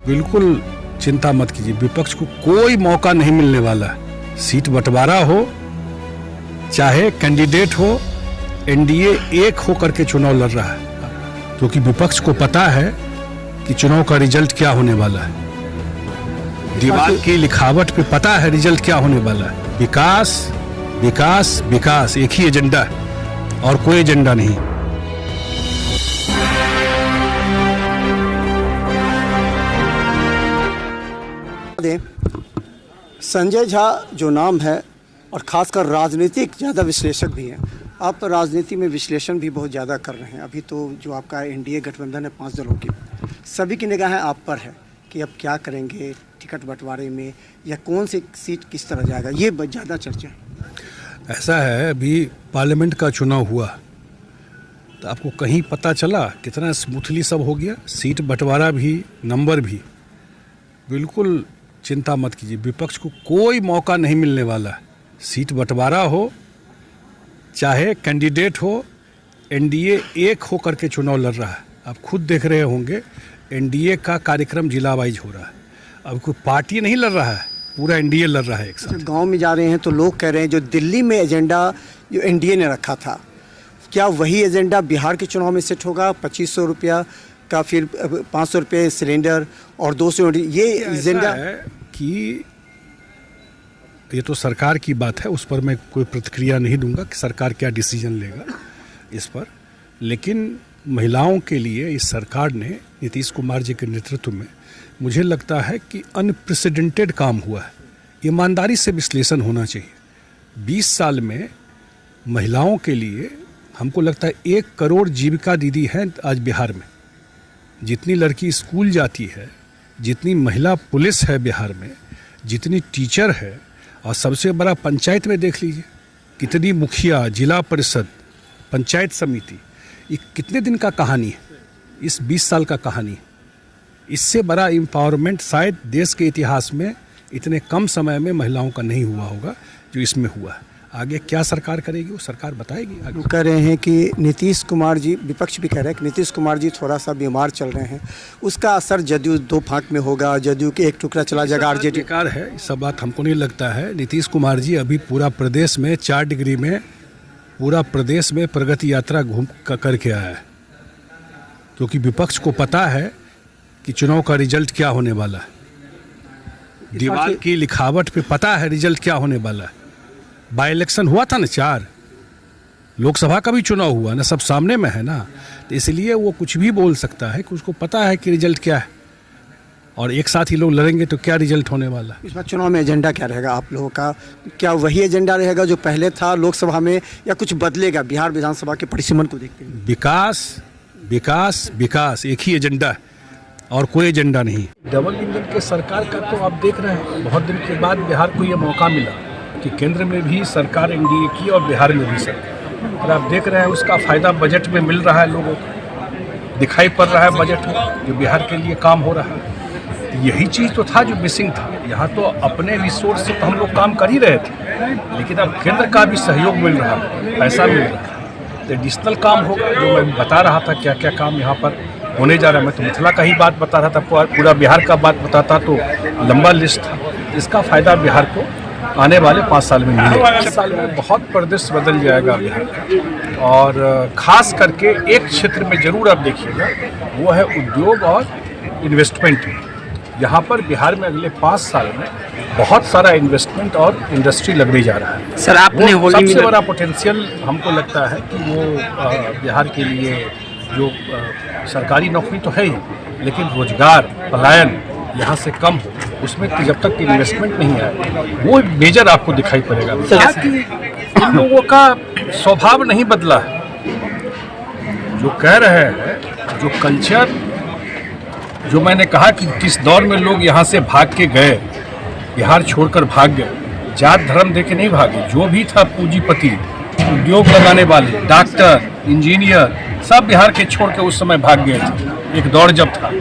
बिल्कुल चिंता मत कीजिए, विपक्ष को कोई मौका नहीं मिलने वाला है। सीट बंटवारा हो चाहे कैंडिडेट हो, एनडीए एक होकर के चुनाव लड़ रहा है, क्योंकि विपक्ष को पता है कि चुनाव का रिजल्ट क्या होने वाला है। दीवार की लिखावट पे पता है रिजल्ट क्या होने वाला है। विकास विकास विकास एक ही एजेंडा है और कोई एजेंडा नहीं। संजय झा जो नाम है और खासकर राजनीतिक ज़्यादा विश्लेषक भी हैं। आप राजनीति में विश्लेषण भी बहुत ज़्यादा कर रहे हैं। अभी तो जो आपका एनडीए गठबंधन है 5 दलों की, सभी की निगाहें आप पर है कि अब क्या करेंगे टिकट बंटवारे में, या कौन सी सीट किस तरह जाएगा, ये ज़्यादा चर्चा है। ऐसा है, अभी पार्लियामेंट का चुनाव हुआ तो आपको कहीं पता चला कितना स्मूथली सब हो गया। सीट बंटवारा भी, नंबर भी। बिल्कुल चिंता मत कीजिए, विपक्ष को कोई मौका नहीं मिलने वाला है। सीट बंटवारा हो चाहे कैंडिडेट हो, एनडीए एक होकर के चुनाव लड़ रहा है। आप खुद देख रहे होंगे एनडीए का कार्यक्रम जिला वाइज हो रहा है। अब कोई पार्टी नहीं लड़ रहा है, पूरा एनडीए लड़ रहा है एक साथ। गांव में जा रहे हैं तो लोग कह रहे हैं जो दिल्ली में एजेंडा जो एनडीए ने रखा था, क्या वही एजेंडा बिहार के चुनाव में सेट होगा? 2500 रुपया का, फिर 500 रुपये सिलेंडर और 200 ये एजेंडा है कि ये तो सरकार की बात है, उस पर मैं कोई प्रतिक्रिया नहीं दूंगा कि सरकार क्या डिसीजन लेगा इस पर। लेकिन महिलाओं के लिए इस सरकार ने नीतीश कुमार जी के नेतृत्व में, मुझे लगता है कि अनप्रेसिडेंटेड काम हुआ है। ईमानदारी से विश्लेषण होना चाहिए। 20 साल में महिलाओं के लिए हमको लगता है 1 करोड़ जीविका दीदी हैं आज बिहार में। जितनी लड़की स्कूल जाती है, जितनी महिला पुलिस है बिहार में, जितनी टीचर है, और सबसे बड़ा पंचायत में देख लीजिए कितनी मुखिया, जिला परिषद, पंचायत समिति। ये कितने दिन का कहानी है, इस 20 साल का कहानी है। इससे बड़ा एम्पावरमेंट शायद देश के इतिहास में इतने कम समय में महिलाओं का नहीं हुआ होगा जो इसमें हुआ है। आगे क्या सरकार करेगी वो सरकार बताएगी। आगे कह रहे हैं कि नीतीश कुमार जी, विपक्ष भी कह रहे हैं कि नीतीश कुमार जी थोड़ा सा बीमार चल रहे हैं, उसका असर जदयू 2 फांक में होगा, जदयू के एक टुकड़ा चला जाएगा, आरजेडी बेकार है। सब बात हमको नहीं लगता है। नीतीश कुमार जी अभी पूरा प्रदेश में 4 डिग्री में पूरा प्रदेश में प्रगति यात्रा घूम करके आया है, क्योंकि विपक्ष को पता है कि चुनाव का रिजल्ट क्या होने वाला है। दीवार की लिखावट पे पता है रिजल्ट क्या होने वाला है। बाई इलेक्शन हुआ था ना, 4 लोकसभा का भी चुनाव हुआ ना, सब सामने में है ना। तो इसलिए वो कुछ भी बोल सकता है कि उसको पता है कि रिजल्ट क्या है, और एक साथ ही लोग लड़ेंगे तो क्या रिजल्ट होने वाला है। इस बार चुनाव में एजेंडा क्या रहेगा आप लोगों का? क्या वही एजेंडा रहेगा जो पहले था लोकसभा में, या कुछ बदलेगा बिहार विधानसभा के परिसीमन को देखते हुए? विकास विकास विकास एक ही एजेंडा है और कोई एजेंडा नहीं। डबल इंजन के सरकार का तो आप देख रहे हैं, बहुत दिन के बाद बिहार को ये मौका मिला कि केंद्र में भी सरकार एनडीए की और बिहार में भी सरकार, और आप देख रहे हैं उसका फ़ायदा बजट में मिल रहा है, लोगों को दिखाई पड़ रहा है बजट में जो बिहार के लिए काम हो रहा है। यही चीज़ तो था जो मिसिंग था। यहाँ तो अपने रिसोर्स से तो हम लोग काम कर ही रहे थे, लेकिन अब केंद्र का भी सहयोग मिल रहा है, पैसा मिल रहा है, तो एडिशनल काम होगा। जो मैं बता रहा था क्या क्या काम यहाँ पर होने जा रहा है, मैं तो मिथिला का ही बात बता रहा था, पूरा बिहार का बात बताता तो लंबा लिस्ट था। इसका फ़ायदा बिहार को आने वाले 5 साल में मिलेगा। 5 साल में बहुत परिदृश्य बदल जाएगा बिहार का, और ख़ास करके एक क्षेत्र में ज़रूर आप देखिएगा, वो है उद्योग और इन्वेस्टमेंट। यहाँ पर बिहार में अगले 5 साल में बहुत सारा इन्वेस्टमेंट और इंडस्ट्री लगने जा रहा है। सर, आपने सबसे बड़ा पोटेंशियल हमको लगता है कि वो बिहार के लिए जो सरकारी नौकरी तो है ही, लेकिन रोजगार पलायन यहाँ से कम हो, उसमें जब तक इन्वेस्टमेंट नहीं आए वो मेजर आपको दिखाई पड़ेगा। इन लोगों का स्वभाव नहीं बदला है। जो कह रहे हैं, जो कल्चर, जो मैंने कहा कि किस दौर में लोग यहाँ से भाग के गए, बिहार छोड़कर भाग गए, जात धर्म देके नहीं भागे। जो भी था पूंजीपति, उद्योग लगाने वाले, डॉक्टर, इंजीनियर, सब बिहार के छोड़ के उस समय भाग गए थे, एक दौर जब था।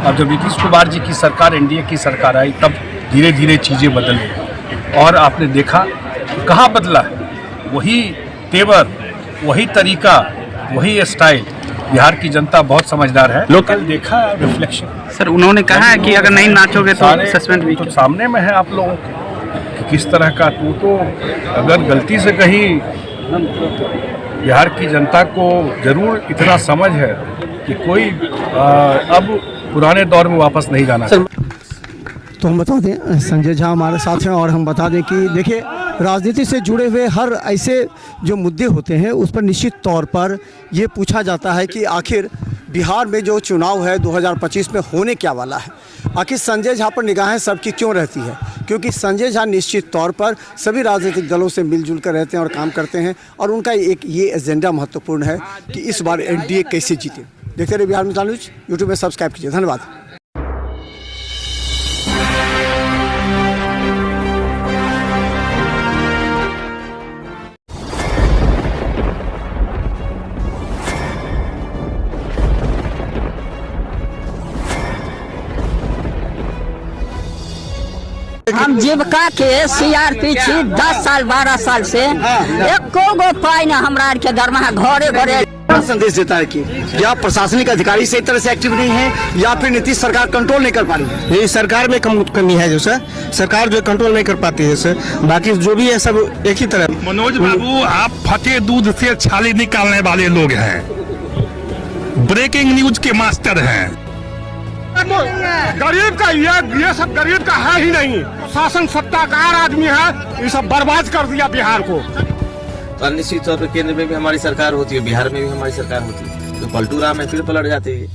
अब जब नीतीश कुमार जी की सरकार, एनडीए की सरकार आई, तब धीरे धीरे चीज़ें बदल गई। और आपने देखा कहाँ बदला है, वही तेवर, वही तरीका, वही स्टाइल। बिहार की जनता बहुत समझदार है। लोकल देखा रिफ्लेक्शन सर उन्होंने कहा है कि अगर नहीं नाचोगे तो सारे सस्पेंड भी तो सामने में है आप लोगों के कि किस तरह का तो अगर गलती से कहीं बिहार की जनता को जरूर इतना समझ है कि कोई अब पुराने दौर में वापस नहीं जाना। तो हम बता दें संजय झा हमारे साथ हैं और हम बता दें कि देखिए राजनीति से जुड़े हुए हर ऐसे जो मुद्दे होते हैं उस पर निश्चित तौर पर ये पूछा जाता है कि आखिर बिहार में जो चुनाव है 2025 में होने क्या वाला है, आखिर संजय झा पर निगाहें सबकी क्यों रहती है, क्योंकि संजय झा निश्चित तौर पर सभी राजनीतिक दलों से मिलजुल कर रहते हैं और काम करते हैं और उनका एक ये एजेंडा महत्वपूर्ण है कि इस बार एनडीए कैसे जीते। देखते रहिए बिहार मिसाल न्यूज, यूट्यूब में सब्सक्राइब कीजिए। धन्यवाद। हम जीविका के सीआरपी छी 10 साल 12 साल से एको गो पाई ना हमरा के दरमाहा घरे घरे संदेश देता है कि या प्रशासनिक अधिकारी सही तरह से एक्टिव नहीं है या फिर नीतीश सरकार कंट्रोल नहीं कर पा रही है। ये सरकार में कमी है जो सर, सरकार जो कंट्रोल नहीं कर पाती है सर, बाकी जो भी है सब एक ही तरह। मनोज बाबू, आप फटे दूध से छाली निकालने वाले लोग हैं, ब्रेकिंग न्यूज के मास्टर हैं। गरीब का ये सब गरीब का है ही नहीं, शासन सत्ताकार आदमी है, ये सब बर्बाद कर दिया बिहार को। तो निश्चित तौर पर केंद्र में भी हमारी सरकार होती है, बिहार में भी हमारी सरकार होती है, तो पलटू राम में फिर पलट जाते हैं।